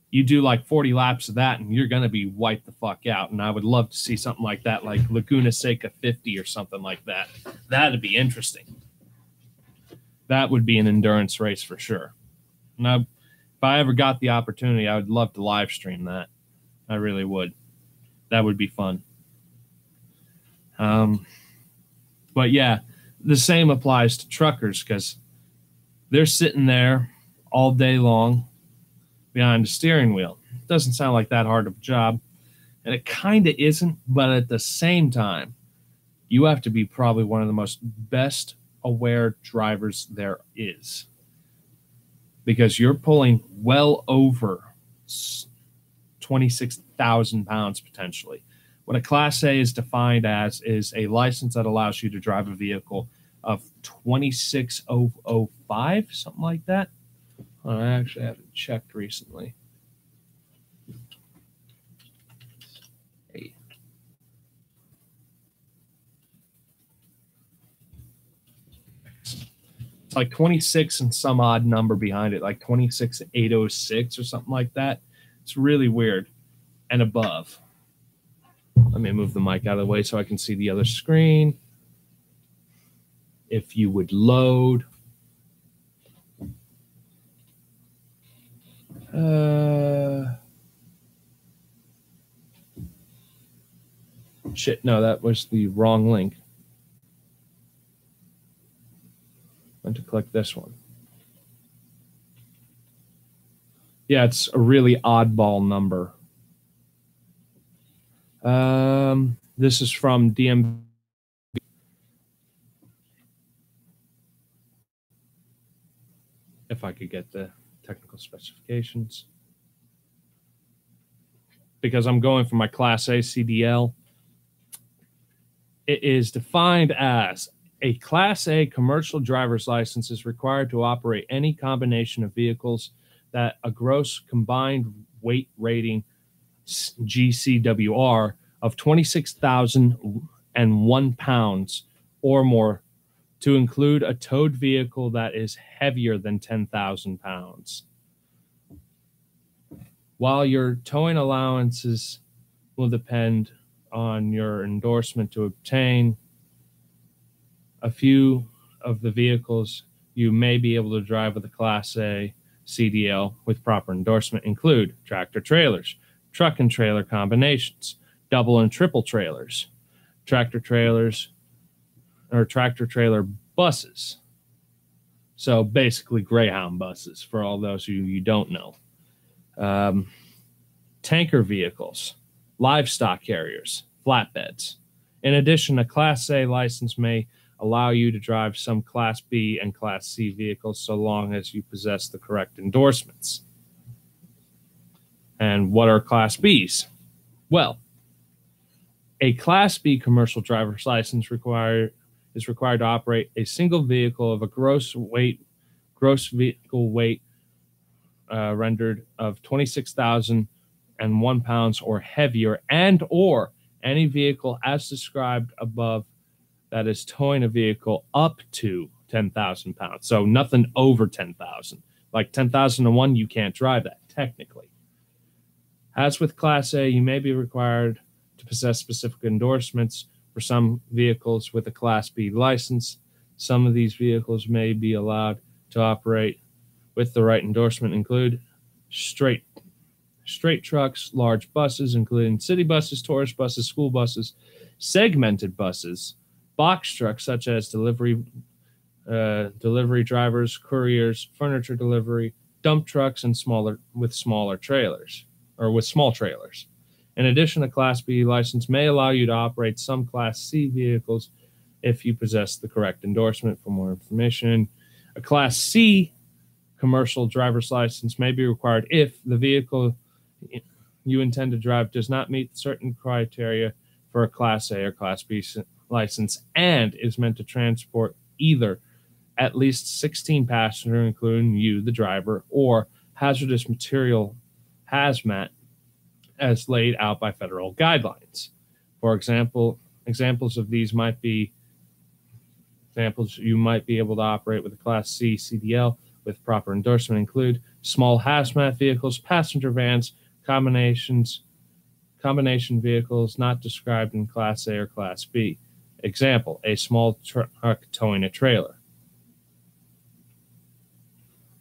You do like 40 laps of that and you're going to be wiped the fuck out. And I would love to see something like that, like Laguna Seca 50 or something like that. That'd be interesting. That would be an endurance race for sure. Now, if I ever got the opportunity, I would love to live stream that. I really would. That would be fun. But yeah, the same applies to truckers because they're sitting there all day long behind the steering wheel. It doesn't sound like that hard of a job, and it kind of isn't, but at the same time, you have to be probably one of the most best aware drivers there is because you're pulling well over 26,000 pounds potentially. What a Class A is defined as is a license that allows you to drive a vehicle of 26,005, something like that. I actually haven't checked recently. Hey. It's like 26 and some odd number behind it, like 26,806 or something like that. It's really weird. And above. Let me move the mic out of the way so I can see the other screen. If you would load. Shit, no, that was the wrong link. I meant to click this one. Yeah, it's a really oddball number. This is from DMV. If I could get the technical specifications. Because I'm going for my Class A CDL. It is defined as a Class A commercial driver's license is required to operate any combination of vehicles that a gross combined weight rating GCWR of 26,001 pounds or more, to include a towed vehicle that is heavier than 10,000 pounds. While your towing allowances will depend on your endorsement to obtain, a few of the vehicles you may be able to drive with a Class A CDL with proper endorsement include tractor trailers, truck and trailer combinations, double and triple trailers, tractor trailers, or tractor trailer buses. So basically Greyhound buses for all those of you don't know. Tanker vehicles, livestock carriers, flatbeds. In addition, a Class A license may allow you to drive some Class B and Class C vehicles so long as you possess the correct endorsements. And what are Class Bs? Well, a Class B commercial driver's license is required to operate a single vehicle of a gross vehicle weight rendered of 26,001 pounds or heavier, and or any vehicle as described above that is towing a vehicle up to 10,000 pounds. So nothing over 10,000. Like 10,001, you can't drive that technically. As with Class A, you may be required to possess specific endorsements for some vehicles with a Class B license. Some of these vehicles may be allowed to operate with the right endorsement include straight trucks, large buses, including city buses, tourist buses, school buses, segmented buses, box trucks such as delivery drivers, couriers, furniture delivery, dump trucks, and smaller trailers, or with small trailers. In addition, a Class B license may allow you to operate some Class C vehicles if you possess the correct endorsement. For more information, a Class C commercial driver's license may be required if the vehicle you intend to drive does not meet certain criteria for a Class A or Class B license and is meant to transport either at least 16 passengers, including you, the driver, or hazardous material, hazmat, as laid out by federal guidelines. For example, examples of these might be examples you might be able to operate with a Class C CDL with proper endorsement include small hazmat vehicles, passenger vans, combination vehicles not described in Class A or Class B. Example, a small truck towing a trailer.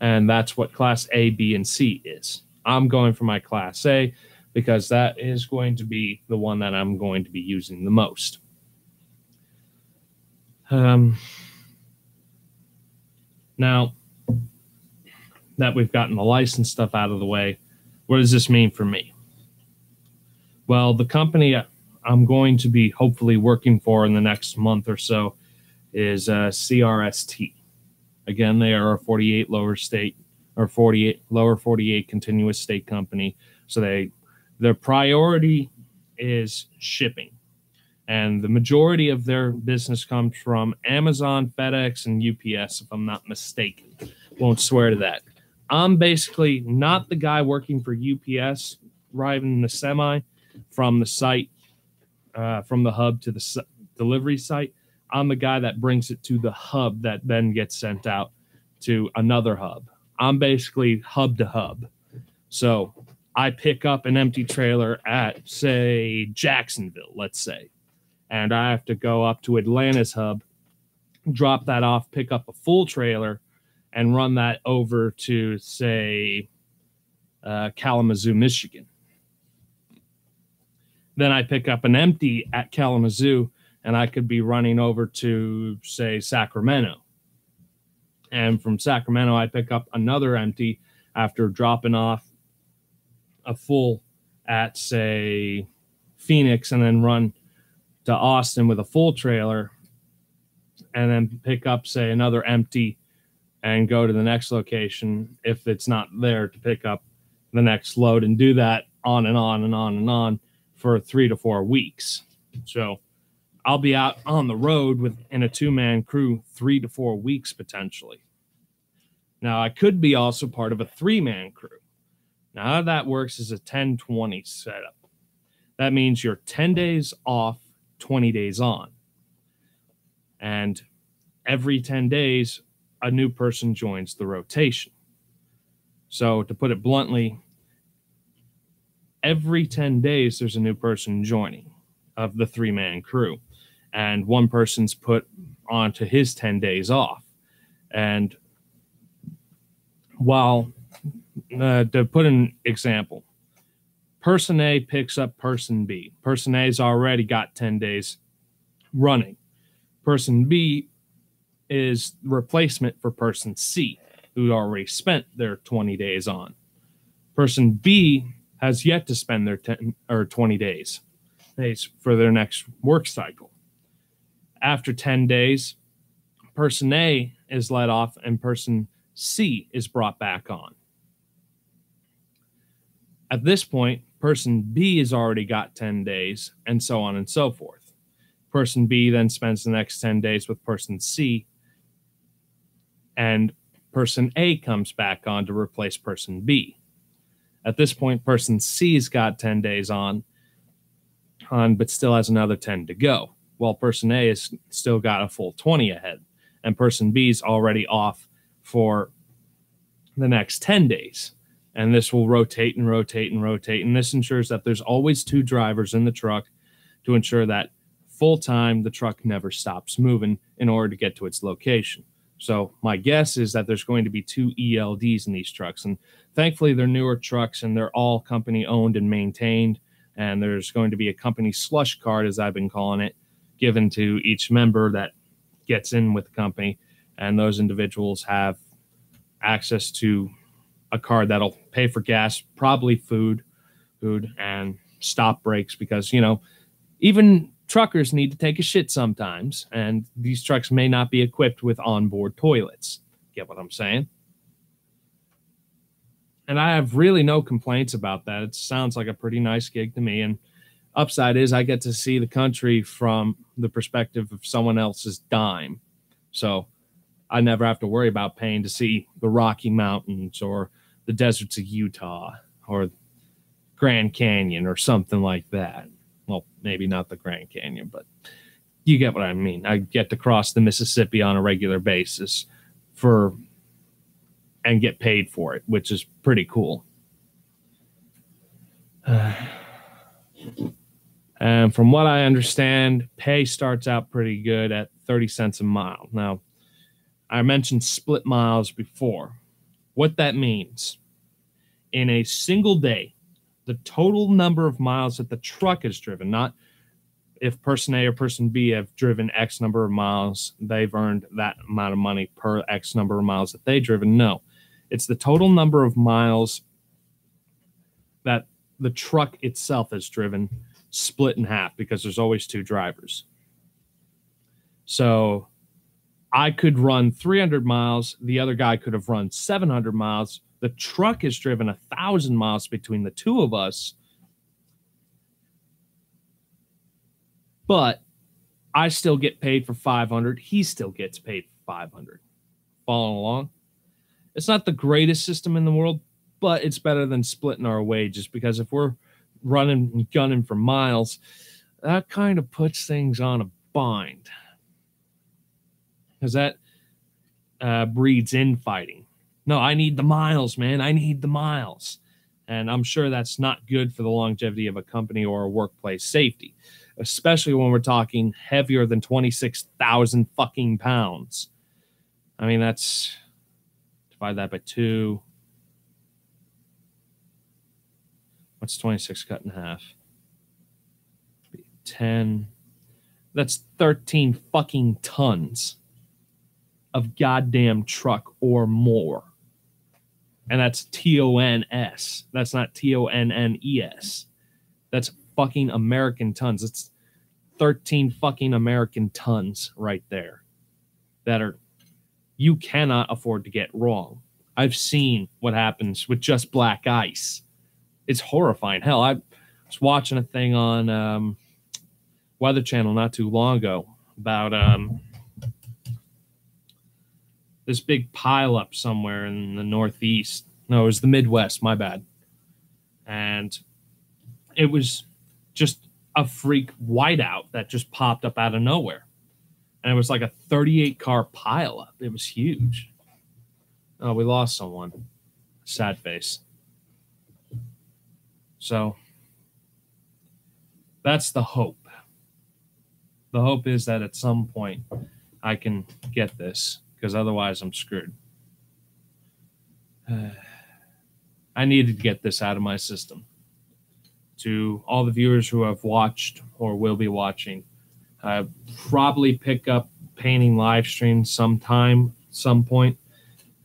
And that's what Class A, B, and C is. I'm going for my Class A because that is going to be the one that I'm going to be using the most. Now that we've gotten the license stuff out of the way, what does this mean for me? Well, the company I'm going to be hopefully working for in the next month or so is CRST. Again, they are a 48 lower 48 continuous state company. So their priority is shipping. And the majority of their business comes from Amazon, FedEx, and UPS, if I'm not mistaken. Won't swear to that. I'm basically not the guy working for UPS, driving the semi from the site, from the hub to the delivery site. I'm the guy that brings it to the hub that then gets sent out to another hub. I'm basically hub to hub. So I pick up an empty trailer at, say, Jacksonville, let's say, and I have to go up to Atlanta's hub, drop that off, pick up a full trailer, and run that over to, say, Kalamazoo, Michigan. Then I pick up an empty at Kalamazoo, and I could be running over to, say, Sacramento. And from Sacramento, I pick up another empty after dropping off a full at, say, Phoenix, and then run to Austin with a full trailer, and then pick up, say, another empty and go to the next location if it's not there to pick up the next load, and do that on and on and on and on for 3 to 4 weeks. So I'll be out on the road in a 2-man crew 3 to 4 weeks potentially. Now, I could be also part of a 3-man crew. Now, how that works is a 10-20 setup. That means you're 10 days off, 20 days on. And every 10 days, a new person joins the rotation. So to put it bluntly, every 10 days, there's a new person joining of the 3-man crew. And one person's put onto his 10 days off. And while, to put an example, person A picks up person B. Person A's already got 10 days running. Person B is replacement for person C, who already spent their 20 days on. Person B has yet to spend their 10 or 20 days for their next work cycle. After 10 days, person A is let off and person C is brought back on. At this point, person B has already got 10 days, and so on and so forth. Person B then spends the next 10 days with person C, and person A comes back on to replace person B. At this point, person C's got 10 days on, but still has another 10 to go, while person A has still got a full 20 ahead, and person B's already off for the next 10 days. And this will rotate and rotate and rotate, and this ensures that there's always 2 drivers in the truck to ensure that full time the truck never stops moving in order to get to its location. So my guess is that there's going to be 2 ELDs in these trucks, and thankfully they're newer trucks and they're all company owned and maintained, and there's going to be a company slush card, as I've been calling it, given to each member that gets in with the company, and those individuals have access to a card that'll pay for gas, probably food, and stop breaks, because, you know, even truckers need to take a shit sometimes, and these trucks may not be equipped with onboard toilets. Get what I'm saying? And I have really no complaints about that. It sounds like a pretty nice gig to me. And upside is I get to see the country from the perspective of someone else's dime. So I never have to worry about paying to see the Rocky Mountains or the deserts of Utah or Grand Canyon or something like that. Well, maybe not the Grand Canyon, but you get what I mean. I get to cross the Mississippi on a regular basis and get paid for it, which is pretty cool. And from what I understand, pay starts out pretty good at 30 cents a mile. Now, I mentioned split miles before. What that means, in a single day, the total number of miles that the truck has driven, not if person A or person B have driven X number of miles, they've earned that amount of money per X number of miles that they've driven. No, it's the total number of miles that the truck itself has driven, split in half, because there's always two drivers. So I could run 300 miles. The other guy could have run 700 miles. The truck has driven 1,000 miles between the two of us. But I still get paid for 500. He still gets paid for 500. Following along? It's not the greatest system in the world, but it's better than splitting our wages, because if we're running and gunning for miles, that kind of puts things on a bind, because that breeds infighting. No, I need the miles, man. I need the miles. And I'm sure that's not good for the longevity of a company or a workplace safety, especially when we're talking heavier than 26,000 fucking pounds. I mean, that's, divide that by 2. What's 26 cut in half? 10. That's 13 fucking tons of goddamn truck or more. And that's TONS. That's not TONNES. That's fucking American tons. It's 13 fucking American tons right there that are, you cannot afford to get wrong. I've seen what happens with just black ice. It's horrifying. Hell, I was watching a thing on Weather Channel not too long ago about this big pileup somewhere in the Northeast. No, it was the Midwest, my bad. And it was just a freak whiteout that just popped up out of nowhere. And it was like a 38-car pileup. It was huge. Oh, we lost someone. Sad face. So that's the hope. The hope is that at some point I can get this, because otherwise I'm screwed. I needed to get this out of my system. To all the viewers who have watched or will be watching, probably pick up painting live streams some point,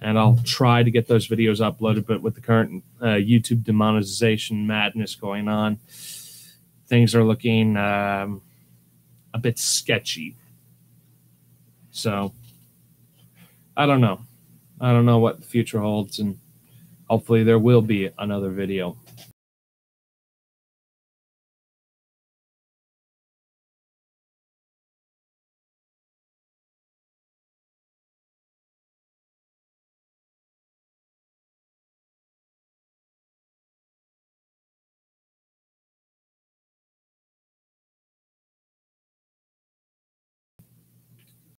and I'll try to get those videos uploaded. But with the current YouTube demonetization madness going on, things are looking a bit sketchy. So I don't know. I don't know what the future holds, and hopefully there will be another video.